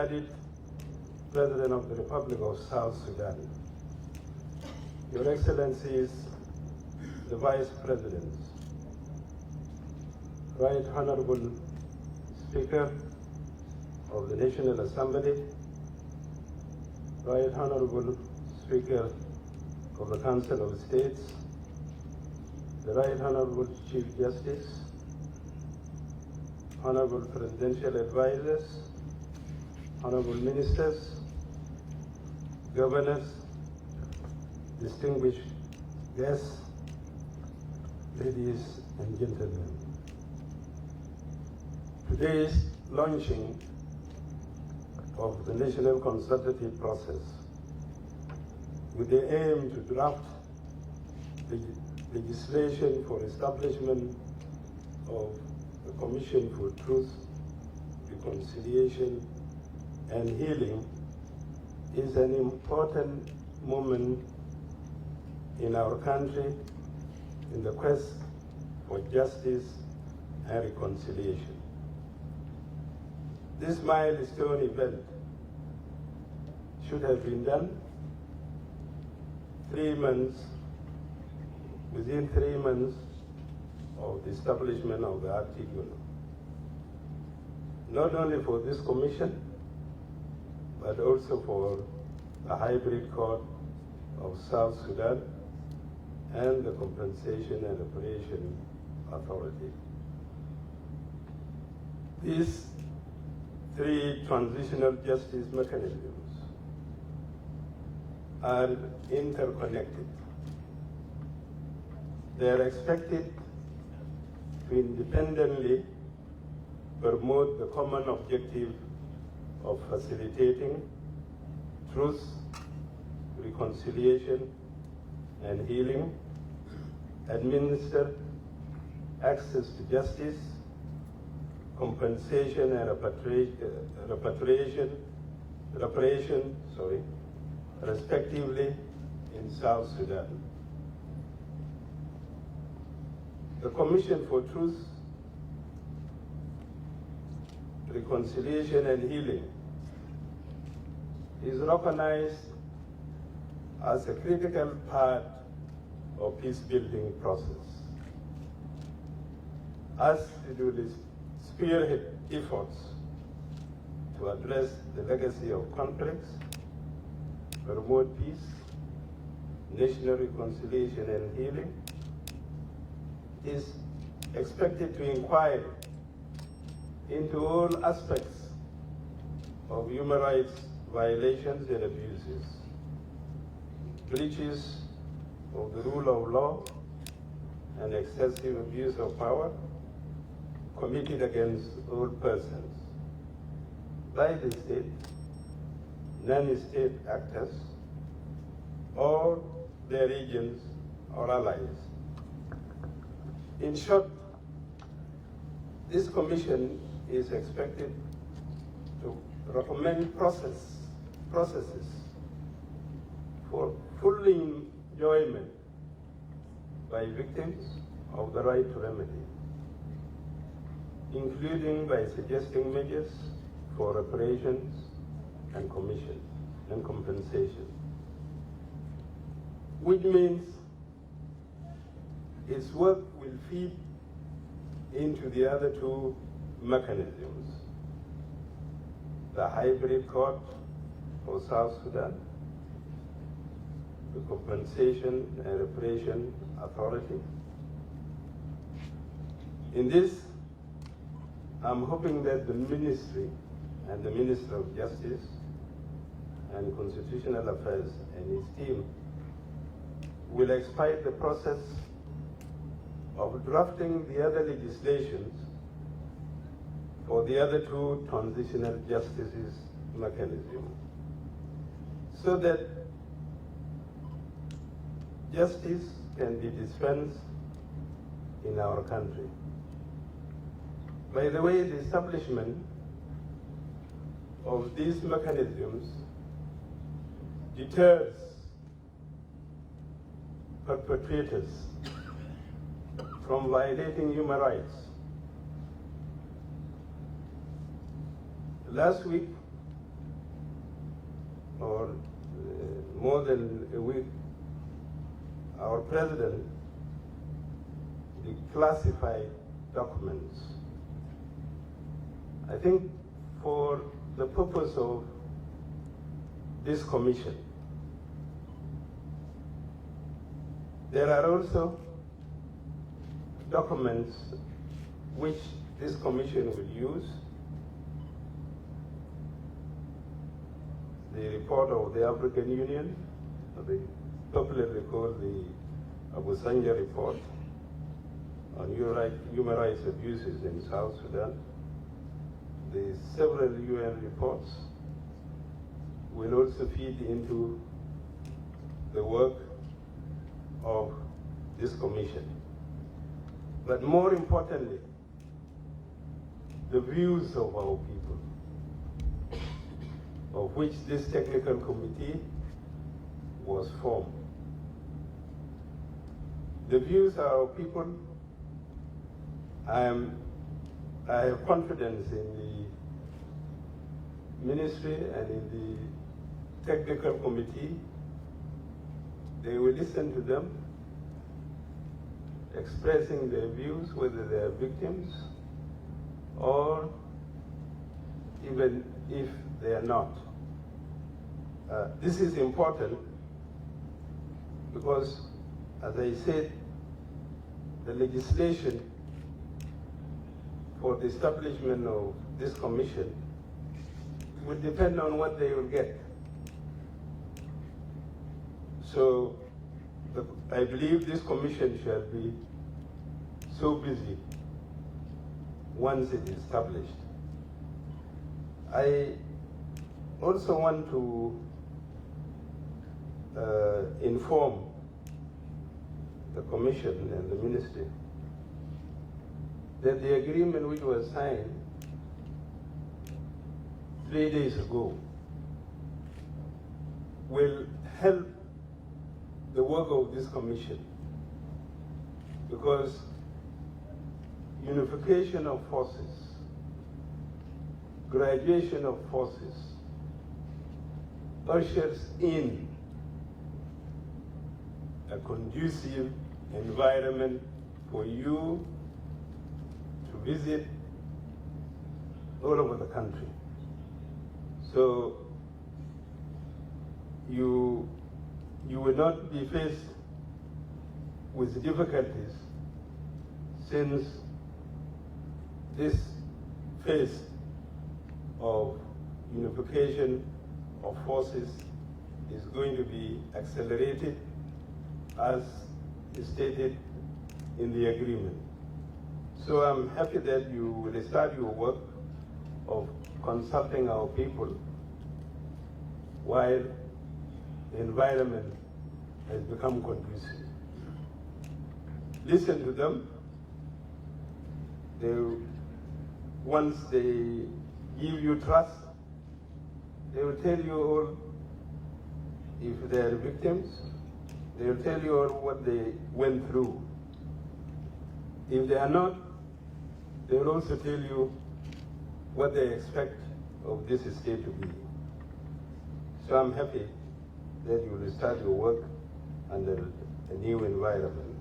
beloved President of the Republic of South Sudan, Your Excellencies, the Vice Presidents, Right Honorable Speaker of the National Assembly, Right Honorable Speaker of the Council of States, the Right Honorable Chief Justice, Honorable Presidential Advisors, Honorable Ministers, Governors, distinguished guests, ladies and gentlemen. Today's launching of the national consultative process with the aim to draft legislation for establishment of the Commission for Truth, Reconciliation and Healing is an important moment in our country in the quest for justice and reconciliation. This milestone event should have been done within 3 months of the establishment of the article, not only for this commission, but also for the hybrid court of South Sudan and the Compensation and Reparation Authority. These 3 transitional justice mechanisms are interconnected. They are expected to independently promote the common objective of facilitating truth, reconciliation, and healing, administer access to justice, compensation and reparation, respectively, in South Sudan. The Commission for Truth, Reconciliation and Healing is recognized as a critical part of peace-building process, as it will spearhead efforts to address the legacy of conflicts, promote peace, national reconciliation and healing, is expected to inquire into all aspects of human rights violations and abuses, breaches of the rule of law, and excessive abuse of power committed against all persons by the state, non-state actors, or their agents or allies. In short, this commission is expected to recommend processes for full enjoyment by victims of the right to remedy, including by suggesting measures for reparations and compensation, which means its work will feed into the other 2 mechanisms: the hybrid court for South Sudan, the Compensation and Reparation Authority. In this, I'm hoping that the Ministry and the Minister of Justice and Constitutional Affairs and his team will expedite the process of drafting the other legislations for the other 2 transitional justices mechanism, so that justice can be dispensed in our country. By the way, the establishment of these mechanisms deters perpetrators from violating human rights. Last week, or more than a week, our president declassified documents. I think for the purpose of this commission, there are also documents which this commission will use. The report of the African Union, popularly called the Abu Sanja report on human rights abuses in South Sudan. The several UN reports will also feed into the work of this commission. But more importantly, the views of our people, of which this technical committee was formed. The views of our people, I have confidence in the ministry and in the technical committee. They will listen to them, expressing their views, whether they are victims or even if they are not. This is important because, as I said, the legislation for the establishment of this commission will depend on what they will get. So I believe this commission shall be so busy once it is established. I also want to inform the commission and the ministry that the agreement which was signed 3 days ago will help the work of this commission, because unification of forces, graduation of forces, ushers in a conducive environment for you to visit all over the country. So you will not be faced with difficulties, since this phase of unification of forces is going to be accelerated as stated in the agreement. So I'm happy that you will start your work of consulting our people while the environment has become conducive. Listen to them. Once they give you trust, they will tell you all if they are victims. They will tell you all what they went through. If they are not, they will also tell you what they expect of this state to be. So I'm happy that you will start your work under a new environment.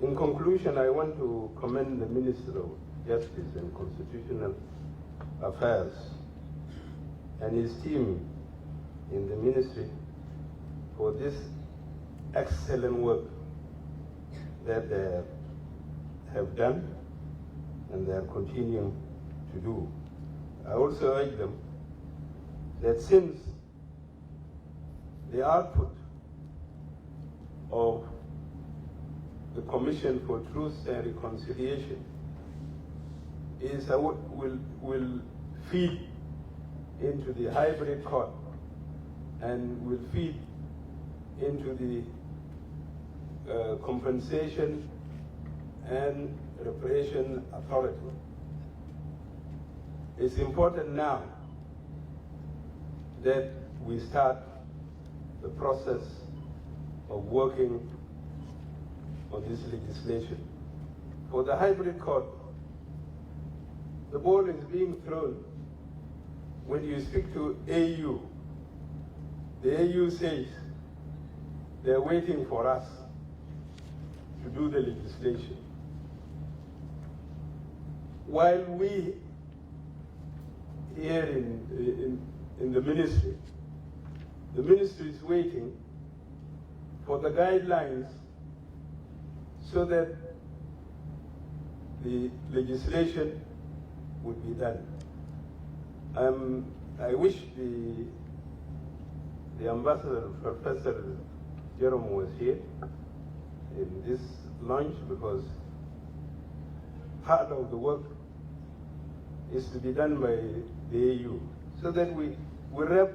In conclusion, I want to commend the Minister of Justice and Constitutional Affairs and his team in the ministry for this excellent work that they have done and they are continuing to do. I also urge them that since the output of the Commission for Truth and Reconciliation is will feed into the hybrid court and will feed into the compensation and reparation authority. It's important now that we start the process of working on this legislation. For the hybrid court, the ball is being thrown when you speak to AU the AU says they're waiting for us to do the legislation. While we here in the ministry is waiting for the guidelines so that the legislation would be done. I wish the ambassador, Professor Jerome, was here in this launch, because part of the work is to be done by the AU, so that we wrap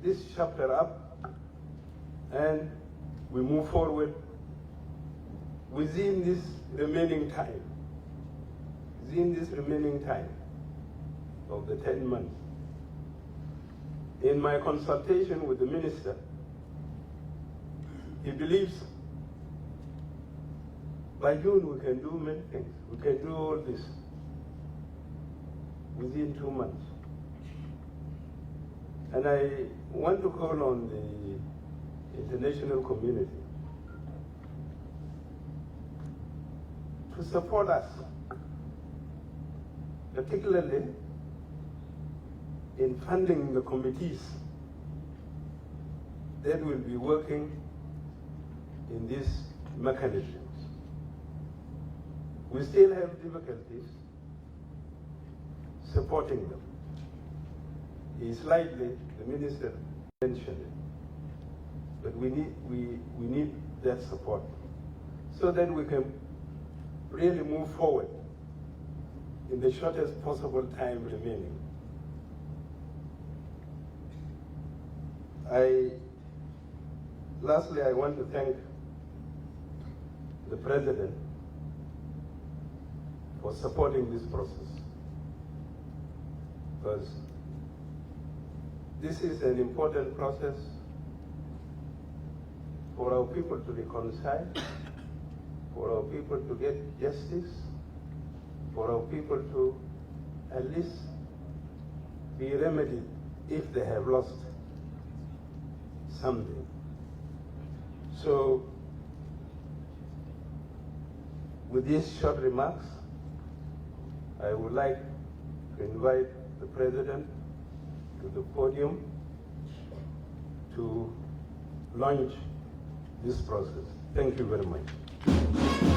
this chapter up and we move forward within this remaining time of the 10 months. In my consultation with the minister, he believes by June we can do many things. We can do all this within 2 months. And I want to call on the international community to support us, particularly in funding the committees that will be working in these mechanisms. We still have difficulties supporting them. Slightly, the minister mentioned it, but we need that support so that we can really move forward in the shortest possible time remaining. Lastly, I want to thank the President for supporting this process, because this is an important process for our people to reconcile, for our people to get justice, for our people to at least be remedied if they have lost something. So, with these short remarks, I would like to invite the President to the podium to launch this process. Thank you very much.